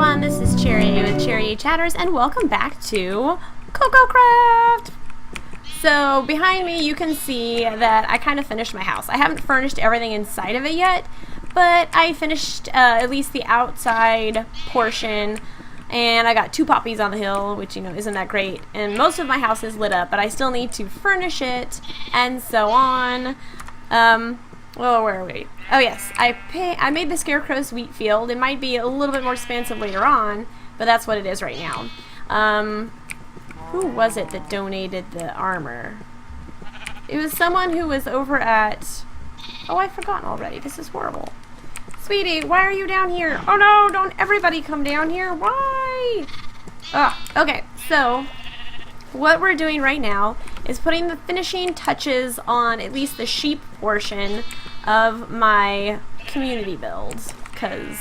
everyone, this is Cherry with Cherry Chatters, and welcome back to Cococraft! So, behind me you can see that I kind of finished my house. I haven't furnished everything inside of it yet, but I finished at least the outside portion, and I got 2 poppies on the hill, which, you know, isn't that great. And most of my house is lit up, but I still need to furnish it, and so on. Well, where are we? Oh yes, I made the Scarecrow's wheat field. It might be a little bit more expansive later on, but that's what it is right now. Who was it that donated the armor? It was someone who was over at... Oh, I've forgotten already. This is horrible. Sweetie, why are you down here? Oh no, don't everybody come down here. Why? Okay, so what we're doing right now is putting the finishing touches on at least the sheep portion of my community builds, because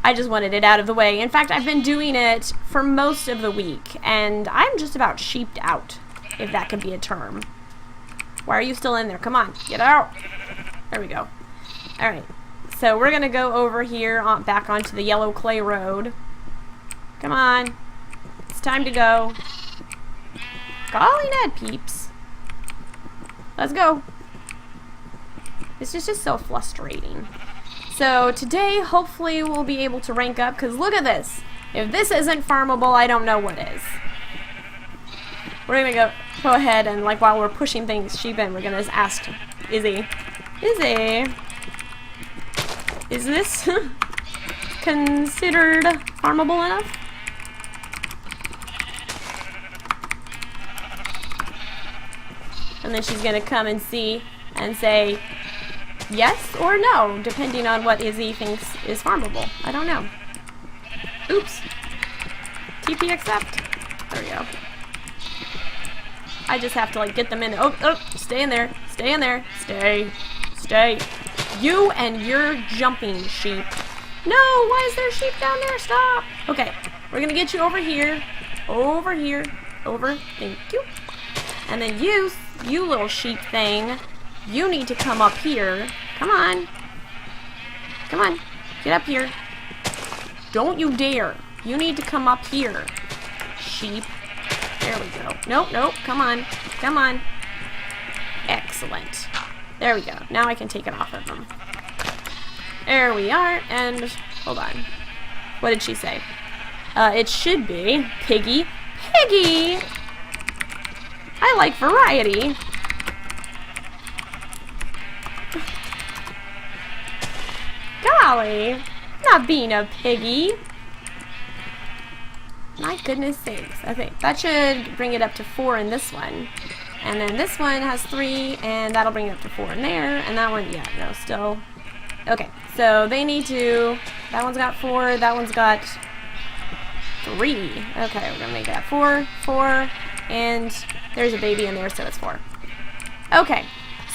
I just wanted it out of the way. In fact, I've been doing it for most of the week, and I'm just about sheeped out, if that could be a term. Why are you still in there? Come on, get out. There we go. Alright, so we're going to go over here back onto the yellow clay road. Come on. It's time to go. Golly Ned, peeps. Let's go. This is just so frustrating. So today, hopefully, we'll be able to rank up, because look at this. If this isn't farmable, I don't know what is. We're gonna go ahead and, like, while we're pushing sheep in, we're gonna just ask Izzy, is this considered farmable enough? And then she's gonna come and see and say yes or no, depending on what Izzy thinks is farmable. I don't know. Oops. TP accept. There we go. I just have to, like, get them in. Oh, stay in there. Stay in there. Stay. You and your jumping sheep. No, why is there sheep down there? Stop. Okay, we're gonna get you over here. Over. Thank you. And then you little sheep thing, you need to come up here. Come on. Get up here. Don't you dare. You need to come up here. Sheep. There we go. Nope. Come on. Excellent. There we go. Now I can take it off of them. There we are. And hold on. What did she say? It should be Piggy. I like variety. Golly, not being a piggy. My goodness sakes. Okay, that should bring it up to 4 in this one. And then this one has 3, and that'll bring it up to 4 in there. And that one, yeah, no, still. Okay, so they need to, that one's got 4, that one's got 3. Okay, we're gonna make that 4, and there's a baby in there, so it's 4. Okay,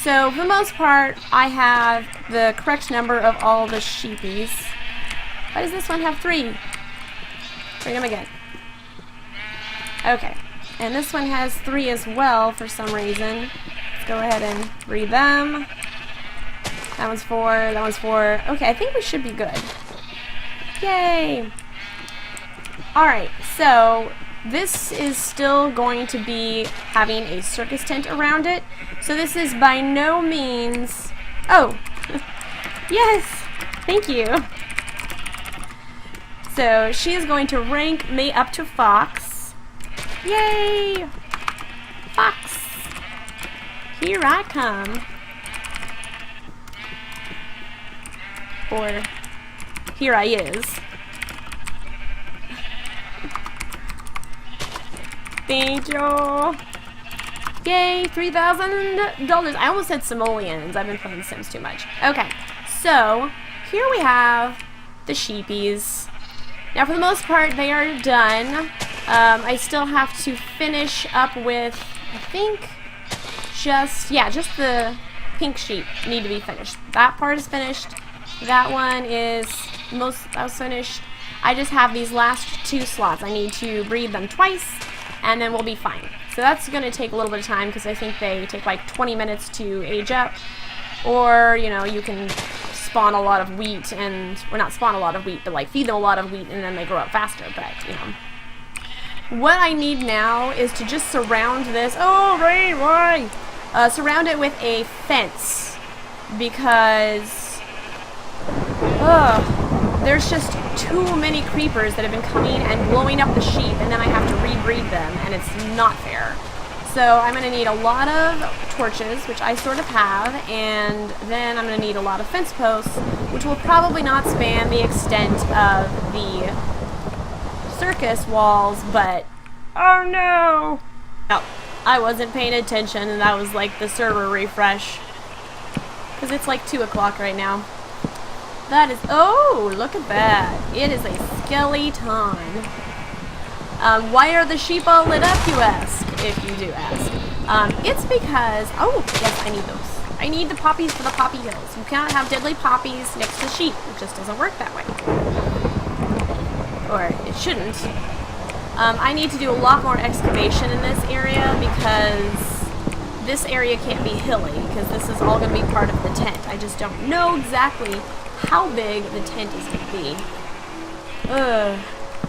so for the most part, I have the correct number of all the sheepies. Why does this one have 3? Bring them again. Okay, and this one has 3 as well for some reason. Let's go ahead and breed them. That one's 4, that one's 4. Okay, I think we should be good. Yay! Alright, so this is still going to be having a circus tent around it. So this is by no means... Oh! Yes! Thank you! So she is going to rank me up to Fox. Yay! Fox! Here I come. Or, here I is. Thank you. Yay, $3,000. I almost said simoleons. I've been playing Sims too much. Okay, so here we have the sheepies. Now, for the most part, they are done. I still have to finish up with, I think, just the pink sheep need to be finished. That part is finished. That one is finished. I just have these last 2 slots. I need to breed them twice, and then we'll be fine. So that's going to take a little bit of time, because I think they take like 20 minutes to age up. Or, you know, you can spawn a lot of wheat and, well, not spawn a lot of wheat, but like feed them a lot of wheat and then they grow up faster. But, you know, what I need now is to just surround this. Oh, Ray, why? Surround it with a fence because, there's just too many creepers that have been coming and blowing up the sheep, and then I have to rebreed them, and it's not fair. So I'm going to need a lot of torches, which I sort of have, and then I'm going to need a lot of fence posts, which will probably not span the extent of the circus walls, but oh no! No, I wasn't paying attention, and that was like the server refresh. Because it's like 2 o'clock right now. That is, oh, look at that. It is a skeleton. Why are the sheep all lit up, you ask? If you do ask. It's because, oh, yes, I need those. I need the poppies for the poppy hills. You cannot have deadly poppies next to sheep. It just doesn't work that way. Or it shouldn't. I need to do a lot more excavation in this area because this area can't be hilly because this is all going to be part of the tent. I just don't know exactly how big the tent is going to be.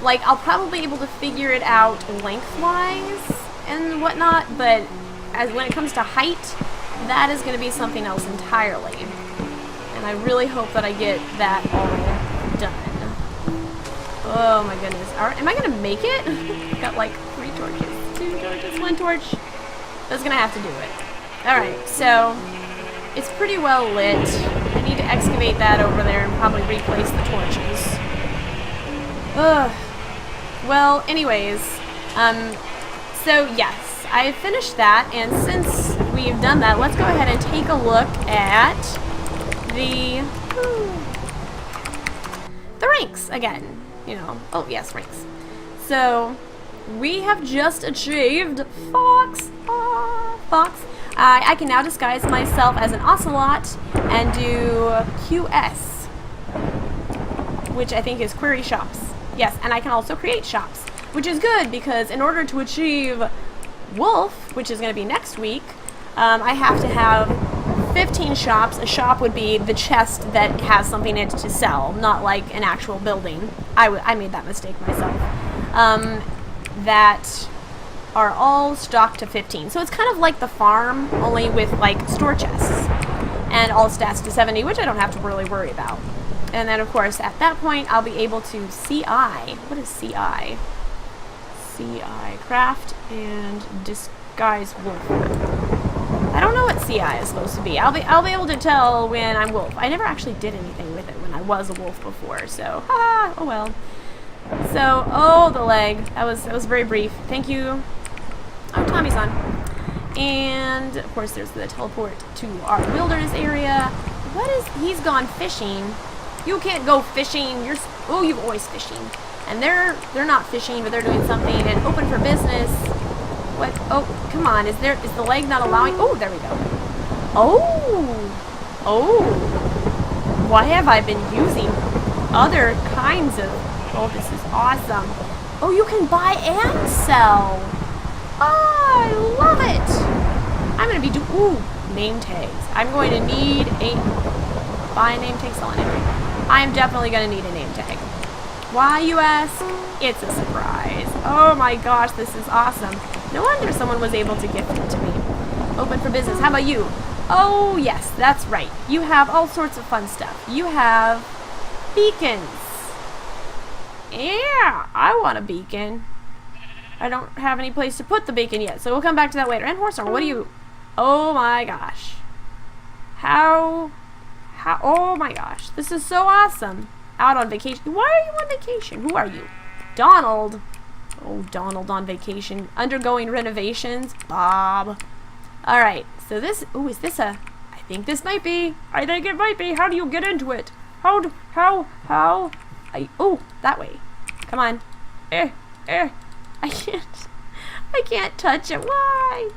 Like, I'll probably be able to figure it out lengthwise and whatnot, but when it comes to height, that is going to be something else entirely. And I really hope that I get that all done. Oh my goodness. Alright, am I going to make it? Got like 3 torches, 2 torches, 1 torch. That's going to have to do it. Alright, so it's pretty well lit. I need to excavate that over there and probably replace the torches. Ugh. Well, anyways, so yes, I finished that, and since we've done that, let's go ahead and take a look at the ranks again. You know, oh yes, ranks. So we have just achieved Fox. Fox. I can now disguise myself as an ocelot and do QS, which I think is query shops. Yes, and I can also create shops, which is good because in order to achieve wolf, which is going to be next week, I have to have 15 shops. A shop would be the chest that has something in it to sell, not like an actual building. I made that mistake myself. That are all stocked to 15. So it's kind of like the farm, only with like store chests. And all stats to 70, which I don't have to really worry about. And then of course at that point I'll be able to CI. What is CI? CI, craft and disguise wolf. I don't know what CI is supposed to be. I'll be able to tell when I'm wolf. I never actually did anything with it when I was a wolf before, so oh well. So, oh, the leg. That was very brief. Thank you. Oh, Tommy's on. And of course there's the teleport to our wilderness area. What is, he's gone fishing. You can't go fishing. Oh, you're always fishing. And they're not fishing, but they're doing something. And open for business. What? Oh, come on. Is the leg not allowing? Oh, there we go. Oh. Why have I been using other kinds of? Oh, this is awesome. Oh, you can buy and sell. Oh, I love it. I'm gonna be name tags. I'm going to need a buy a name tag, sell a name tag. I'm definitely gonna need a name tag. Why, you ask? It's a surprise. Oh my gosh, this is awesome. No wonder someone was able to gift it to me. Open for business. How about you? Oh yes, that's right. You have all sorts of fun stuff. You have beacons. Yeah, I want a beacon. I don't have any place to put the beacon yet, so we'll come back to that later. And horse armor, what do you? Oh my gosh. How? Oh my gosh, this is so awesome. Out on vacation. Why are you on vacation? Who are you? Donald. Oh, Donald on vacation. Undergoing renovations. Bob. Alright, so this, is this a, I think this might be. I think it might be. How do you get into it? How? Oh, that way. Come on. I can't touch it. Why?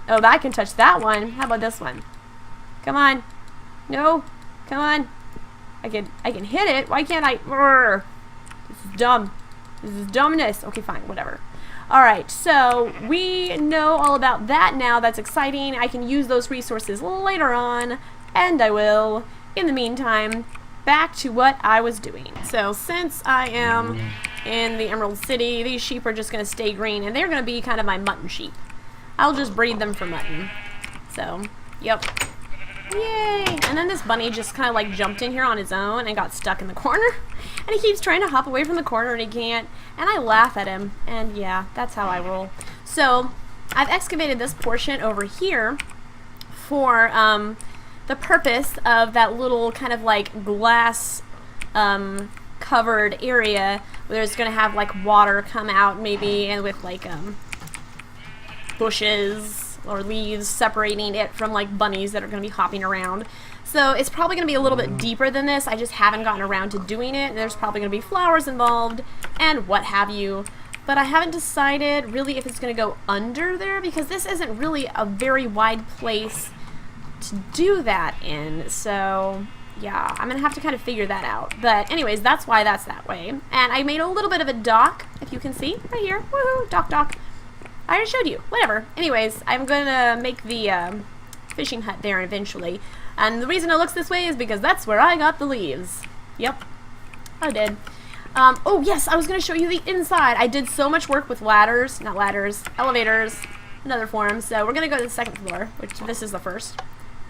Oh, I can touch that one. How about this one? Come on. No. Come on. I can hit it. Why can't I? This is dumb. This is dumbness. Okay, fine. Whatever. Alright, so we know all about that now. That's exciting. I can use those resources later on, and I will. in the meantime, back to what I was doing. So since I am in the Emerald City, these sheep are just going to stay green, and they're going to be kind of my mutton sheep. I'll just breed them for mutton. So, yep. Yay! And then this bunny just kind of like jumped in here on his own and got stuck in the corner. And he keeps trying to hop away from the corner and he can't. And I laugh at him. And yeah, that's how I roll. So, I've excavated this portion over here for the purpose of that little kind of like glass covered area where there's going to have like water come out maybe, and with like bushes or leaves separating it from like bunnies that are going to be hopping around. So it's probably going to be a little bit deeper than this. I just haven't gotten around to doing it. There's probably going to be flowers involved and what have you. But I haven't decided really if it's going to go under there, because this isn't really a very wide place to do that in. So yeah, I'm going to have to kind of figure that out. But anyways, that's why that's that way. And I made a little bit of a dock, if you can see, right here. Woohoo, dock. I already showed you. Whatever. Anyways, I'm going to make the fishing hut there eventually. And the reason it looks this way is because that's where I got the leaves. Yep. I did. Oh, yes, I was going to show you the inside. I did so much work with ladders. Not ladders. Elevators. And other forms. So we're going to go to the second floor, which this is the first.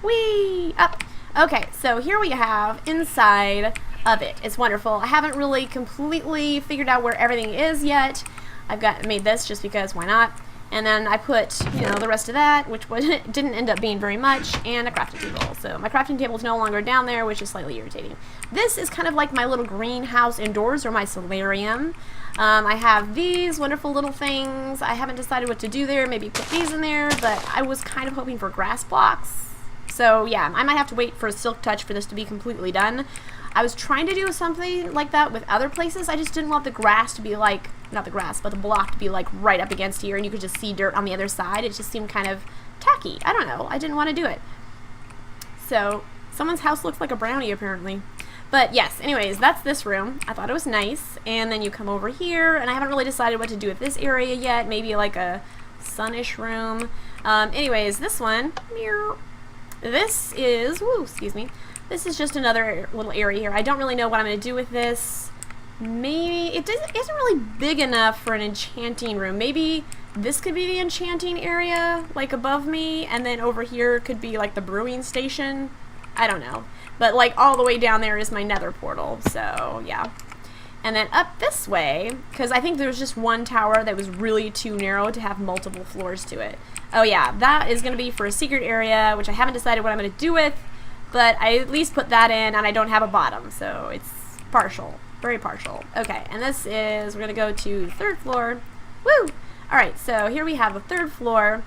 Whee! Up. Okay, so here we have inside of it. It's wonderful. I haven't really completely figured out where everything is yet. I've made this just because why not? And then I put, you know, the rest of that, which didn't end up being very much, and a crafting table. So my crafting table is no longer down there, which is slightly irritating. This is kind of like my little greenhouse indoors, or my solarium. I have these wonderful little things. I haven't decided what to do there. Maybe put these in there, but I was kind of hoping for grass blocks. So yeah, I might have to wait for a silk touch for this to be completely done. I was trying to do something like that with other places. I just didn't want the grass to be like, not the grass, but the block to be like right up against here and you could just see dirt on the other side. It just seemed kind of tacky. I don't know. I didn't want to do it. So, someone's house looks like a brownie apparently. But yes, anyways, that's this room. I thought it was nice. And then you come over here, and I haven't really decided what to do with this area yet. Maybe like a sunish room. Anyways, this one, this is, woo, excuse me. This is just another little area here. I don't really know what I'm going to do with this. Maybe, it isn't really big enough for an enchanting room. Maybe this could be the enchanting area, like above me, and then over here could be like the brewing station. I don't know. But like all the way down there is my nether portal, so yeah. And then up this way, because I think there was just one tower that was really too narrow to have multiple floors to it. Oh yeah, that is going to be for a secret area, which I haven't decided what I'm going to do with. But I at least put that in, and I don't have a bottom, so it's partial. Very partial. Okay, and this is, we're going to go to the third floor. Woo! Alright, so here we have the third floor,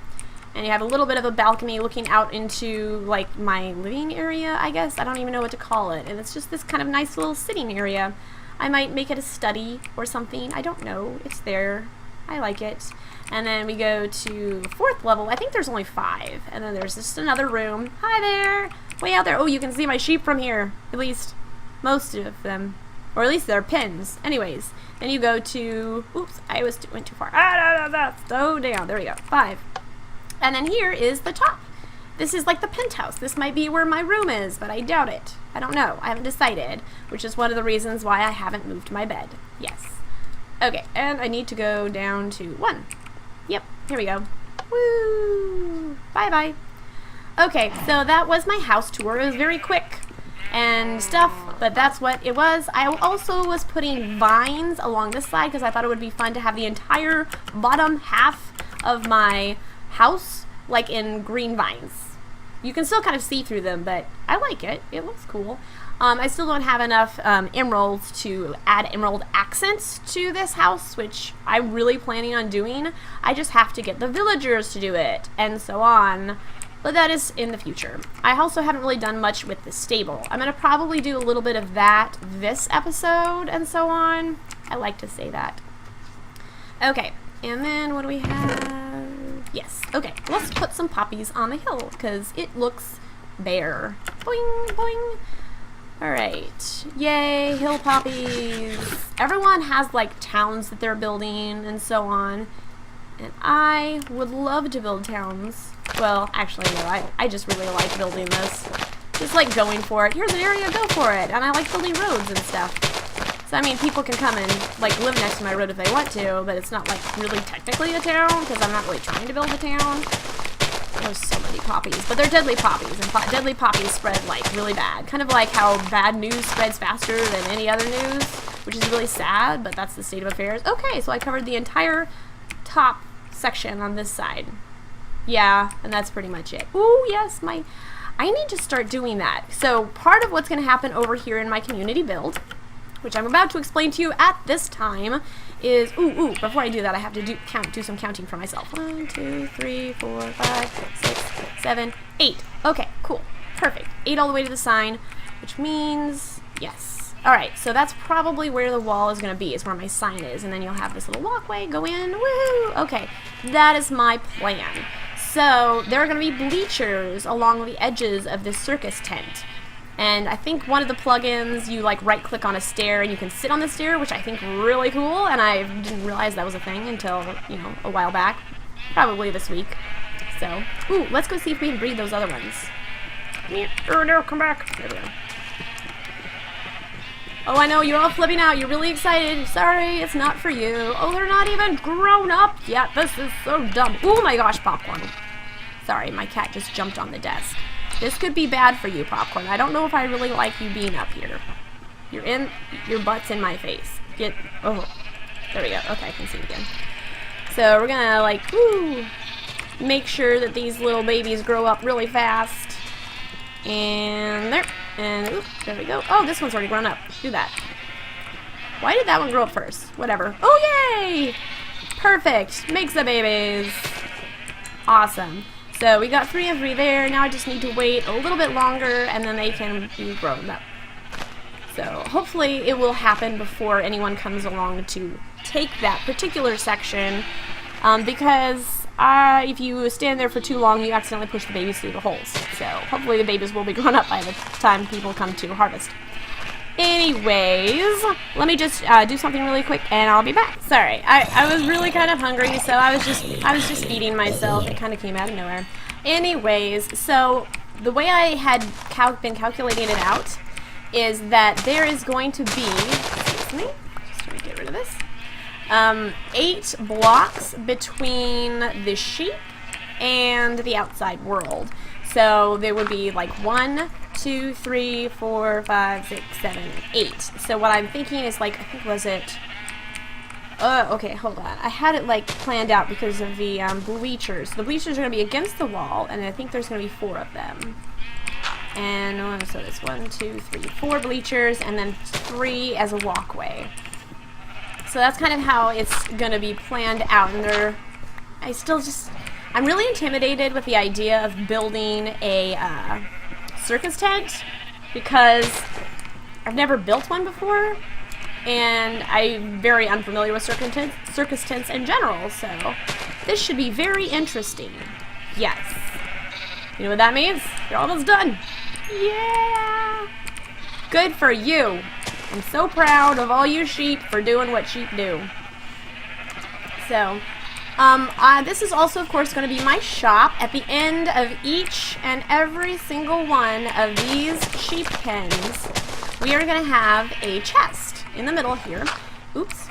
and you have a little bit of a balcony looking out into, like, my living area, I guess. I don't even know what to call it, and it's just this kind of nice little sitting area. I might make it a study or something. I don't know. It's there. I like it. And then we go to the fourth level. I think there's only 5. And then there's just another room. Hi there! Way out there. Oh, you can see my sheep from here. At least most of them. Or at least they're pins. Anyways, then you go to... Oops, I went too far. So down. There we go. 5. And then here is the top. This is like the penthouse. This might be where my room is, but I doubt it. I don't know. I haven't decided, which is one of the reasons why I haven't moved my bed. Yes. Okay, and I need to go down to 1. Yep, here we go. Woo! Bye-bye. Okay, so that was my house tour. It was very quick and stuff, but that's what it was. I also was putting vines along this side because I thought it would be fun to have the entire bottom half of my house like in green vines. You can still kind of see through them, but I like it. It looks cool. I still don't have enough emeralds to add emerald accents to this house, which I'm really planning on doing. I just have to get the villagers to do it, and so on. But that is in the future. I also haven't really done much with the stable. I'm going to probably do a little bit of that this episode, and so on. I like to say that. Okay, and then what do we have? Yes, okay, let's put some poppies on the hill, because it looks bare. Boing, boing. Alright, yay, hill poppies. Everyone has like towns that they're building and so on. And I would love to build towns. Well, actually no, I just really like building this. just like going for it. Here's an area, go for it. And I like building roads and stuff. So I mean, people can come and like live next to my road if they want to, but it's not like really technically a town because I'm not really trying to build a town. There's so many poppies, but they're deadly poppies, and deadly poppies spread like really bad. Kind of like how bad news spreads faster than any other news, which is really sad, but that's the state of affairs. Okay, so I covered the entire top section on this side. Yeah, and that's pretty much it. Ooh, yes, I need to start doing that. So part of what's going to happen over here in my community build, which I'm about to explain to you at this time, is, before I do that, I have to do some counting for myself. 1, 2, 3, 4, 5, 6, 7, 8. Okay, cool. Perfect. 8 all the way to the sign, which means, yes. Alright, so that's probably where the wall is going to be, is where my sign is, and then you'll have this little walkway, go in, woohoo! Okay, that is my plan. So, there are going to be bleachers along the edges of this circus tent. And I think one of the plugins, you like right click on a stair and you can sit on the stair, which I think really cool, and I didn't realize that was a thing until, you know, a while back. Probably this week. So, let's go see if we can breed those other ones. Oh no, come back. There we go. Oh, I know, you're all flipping out, you're really excited. Sorry, it's not for you. Oh, they're not even grown up yet. This is so dumb. Oh my gosh, Popcorn. Sorry, my cat just jumped on the desk. This could be bad for you, Popcorn. I don't know if I really like you being up here. Your butt's in my face. Oh, there we go. Okay, I can see it again. So we're gonna like, make sure that these little babies grow up really fast. And there, and there we go. Oh, this one's already grown up. Do that. Why did that one grow up first? Whatever. Oh, yay! Perfect. Makes the babies. Awesome. So we got 3 of 3 there. Now I just need to wait a little bit longer and then they can be grown up. So hopefully it will happen before anyone comes along to take that particular section, because if you stand there for too long, you accidentally push the babies through the holes. So hopefully the babies will be grown up by the time people come to harvest. Anyways, let me just do something really quick and I'll be back. Sorry, I was really kind of hungry, so I was just feeding myself. It kind of came out of nowhere. Anyways, so the way I had been calculating it out is that there is going to be, excuse me, just trying to get rid of this, 8 blocks between the sheep and the outside world. So there would be like 1, 2, 3, 4, 5, 6, 7, 8. So what I'm thinking is like, I think was it, okay, hold on. I had it like planned out because of the bleachers. The bleachers are going to be against the wall, and I think there's going to be 4 of them. And so it's 1, 2, 3, 4 bleachers, and then 3 as a walkway. So that's kind of how it's going to be planned out. And I'm really intimidated with the idea of building a circus tent because I've never built one before, and I'm very unfamiliar with circus tents in general, so this should be very interesting. Yes. You know what that means? You're almost done. Yeah! Good for you. I'm so proud of all you sheep for doing what sheep do. So, this is also, of course, going to be my shop. At the end of each and every single one of these sheep pens, we are going to have a chest in the middle here. Oops.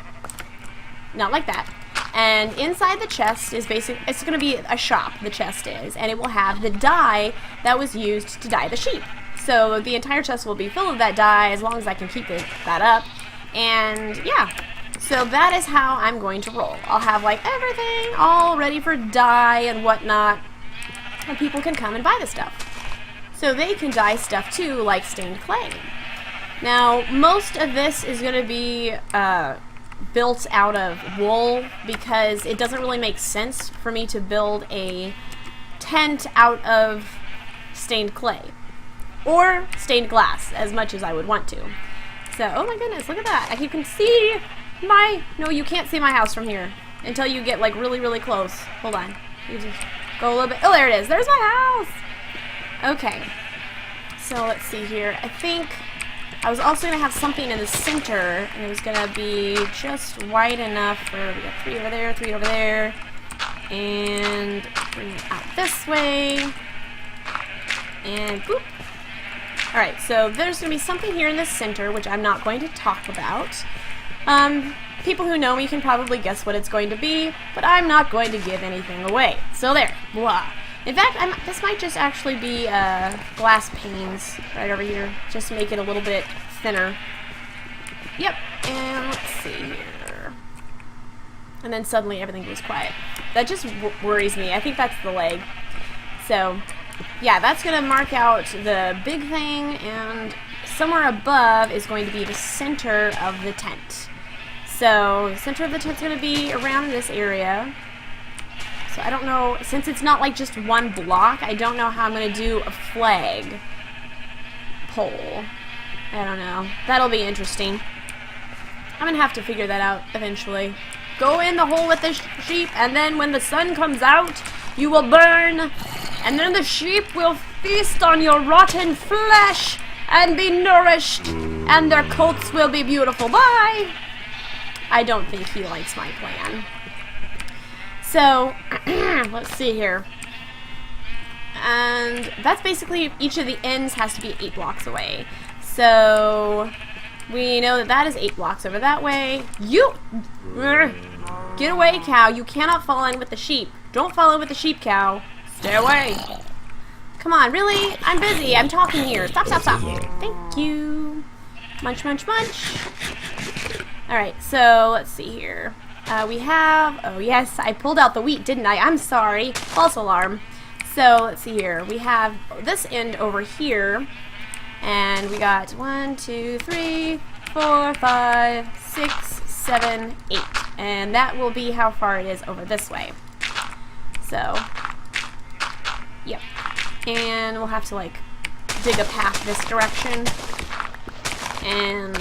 Not like that. And inside the chest is it's going to be a shop, the chest is, and it will have the dye that was used to dye the sheep. So the entire chest will be full of that dye as long as I can keep that up. And yeah, so that is how I'm going to roll. I'll have like everything all ready for dye and whatnot, and people can come and buy the stuff. So they can dye stuff too, like stained clay. Now, most of this is going to be built out of wool because it doesn't really make sense for me to build a tent out of stained clay or stained glass as much as I would want to. So, oh my goodness, look at that. You can see no, you can't see my house from here until you get like really, really close. Hold on. You just go a little bit. Oh, there it is. There's my house. Okay. So let's see here. I think I was also going to have something in the center, and it was going to be just wide enough for, we got 3 over there, 3 over there, and bring it out this way, and boop, Alright, so there's going to be something here in the center, which I'm not going to talk about. People who know me can probably guess what it's going to be, but I'm not going to give anything away. So there. Blah. In fact, this might just actually be glass panes right over here, just to make it a little bit thinner. Yep, and let's see here. And then suddenly everything goes quiet. That just worries me. I think that's the leg. So, yeah, that's going to mark out the big thing, and somewhere above is going to be the center of the tent. So, the center of the tent's going to be around this area. So I don't know, since it's not like just one block, I don't know how I'm going to do a flag pole. I don't know. That'll be interesting. I'm going to have to figure that out eventually. Go in the hole with the sheep, and then when the sun comes out, you will burn. And then the sheep will feast on your rotten flesh and be nourished. And their coats will be beautiful. Bye! I don't think he likes my plan. So, let's see here. And that's basically, each of the ends has to be 8 blocks away. So, we know that that is 8 blocks over that way. You! Get away, cow. You cannot fall in with the sheep. Don't fall in with the sheep, cow. Stay away. Come on, really? I'm busy. I'm talking here. Stop, stop, stop. Thank you. Munch, munch, munch. Alright, so let's see here. We have, oh yes, I pulled out the wheat, didn't I? I'm sorry. False alarm. So, let's see here. We have this end over here. And we got 1, 2, 3, 4, 5, 6, 7, 8. And that will be how far it is over this way. So, yep. And we'll have to, like, dig a path this direction. And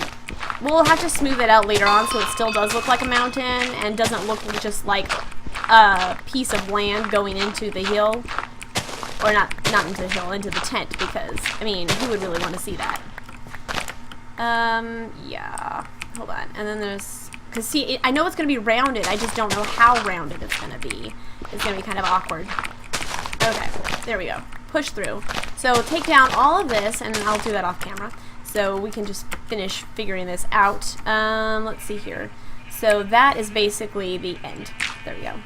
we'll have to smooth it out later on so it still does look like a mountain and doesn't look just like a piece of land going into the hill. Or not into the hill, into the tent, because, I mean, who would really want to see that? Yeah. Hold on. And then there's, because see, I know it's going to be rounded, I just don't know how rounded it's going to be. It's going to be kind of awkward. Okay, there we go. Push through. So take down all of this, and I'll do that off camera. So we can just finish figuring this out. Let's see here. So that is basically the end. There we go.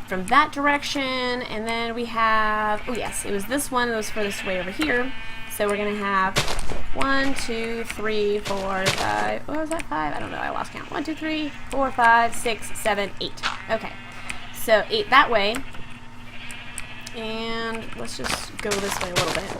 From that direction, and then we have, oh yes, it was this one that was furthest way over here. So we're going to have 1, 2, 3, 4, 5, what was that, 5? I don't know, I lost count. 1, 2, 3, 4, 5, 6, 7, 8. Okay, so 8 that way. And let's just go this way a little bit.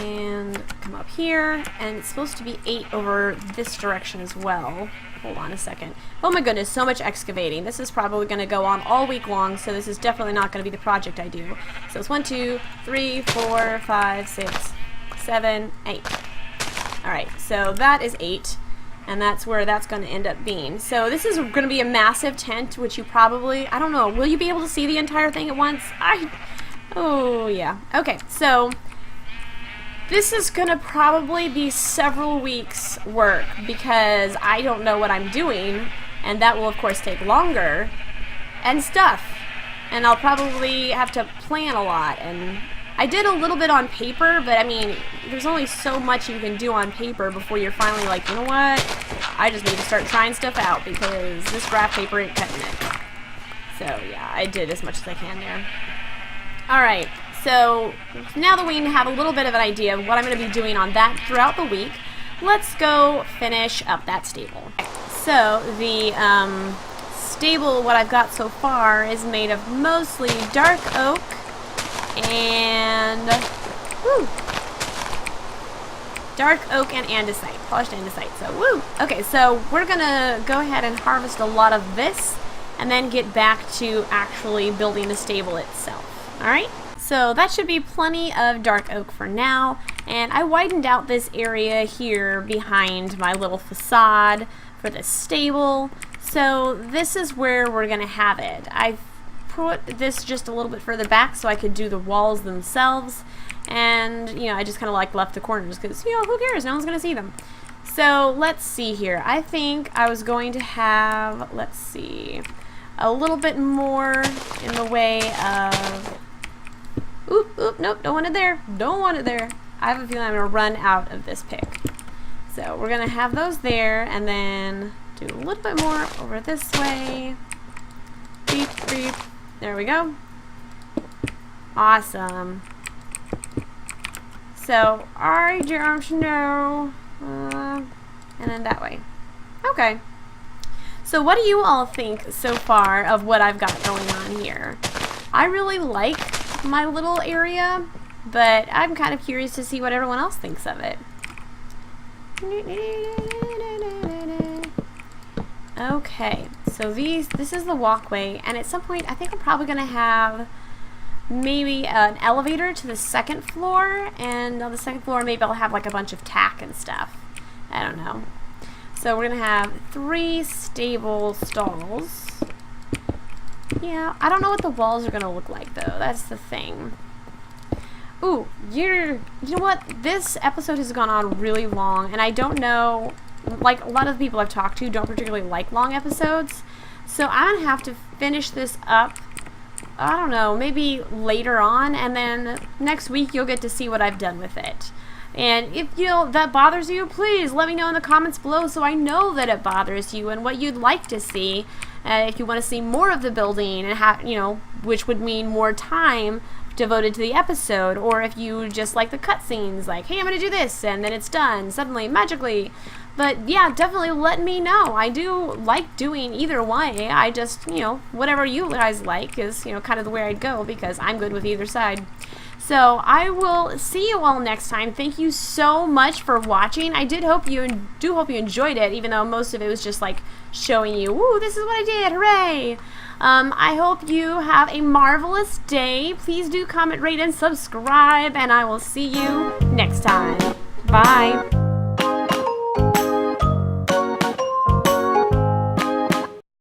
And come up here, and it's supposed to be 8 over this direction as well. Hold on a second. Oh my goodness, so much excavating. This is probably going to go on all week long, so this is definitely not going to be the project I do. So it's 1, 2, 3, 4, 5, 6, 7, 8. Alright, so that is 8, and that's where that's going to end up being. So this is going to be a massive tent, which you probably, I don't know, will you be able to see the entire thing at once? Oh yeah. Okay, so this is gonna probably be several weeks work because I don't know what I'm doing, and that will of course take longer and stuff, and I'll probably have to plan a lot. And I did a little bit on paper, but I mean, there's only so much you can do on paper before you're finally like, you know what, I just need to start trying stuff out because this graph paper ain't cutting it. So yeah, I did as much as I can there. Alright, so now that we have a little bit of an idea of what I'm going to be doing on that throughout the week, let's go finish up that stable. So the stable, what I've got so far, is made of mostly dark oak and dark oak and andesite, polished andesite. So woo! Okay, so we're gonna go ahead and harvest a lot of this and then get back to actually building the stable itself. Alright? So that should be plenty of dark oak for now, and I widened out this area here behind my little facade for the stable. So this is where we're going to have it. I've put this just a little bit further back so I could do the walls themselves, and you know, I just kind of like left the corners because, you know, who cares? No one's going to see them. So let's see here. I think I was going to have, let's see, a little bit more in the way of Oop, nope, don't want it there. Don't want it there. I have a feeling I'm going to run out of this pick. So we're going to have those there, and then do a little bit more over this way. Beep, beep. There we go. Awesome. So, I don't know. And then that way. Okay. So what do you all think so far of what I've got going on here? I really like my little area, but I'm kind of curious to see what everyone else thinks of it. Okay, so this is the walkway, and at some point I think I'm probably going to have maybe an elevator to the second floor, and on the second floor maybe I'll have like a bunch of tack and stuff. I don't know. So we're going to have 3 stable stalls. Yeah, I don't know what the walls are going to look like though. That's the thing. Ooh, you know what? This episode has gone on really long, and I don't know, like a lot of the people I've talked to don't particularly like long episodes. So I'm going to have to finish this up, I don't know, maybe later on, and then next week you'll get to see what I've done with it. And if that bothers you, please let me know in the comments below so I know that it bothers you and what you'd like to see. If you want to see more of the building, and which would mean more time devoted to the episode, or if you just like the cutscenes, like, hey, I'm going to do this, and then it's done suddenly, magically. But yeah, definitely let me know. I do like doing either way. I just, whatever you guys like is, kind of the way I'd go, because I'm good with either side. So I will see you all next time. Thank you so much for watching. I do hope you enjoyed it, even though most of it was just like showing you, woo, this is what I did, hooray! I hope you have a marvelous day. Please do comment, rate, and subscribe, and I will see you next time. Bye.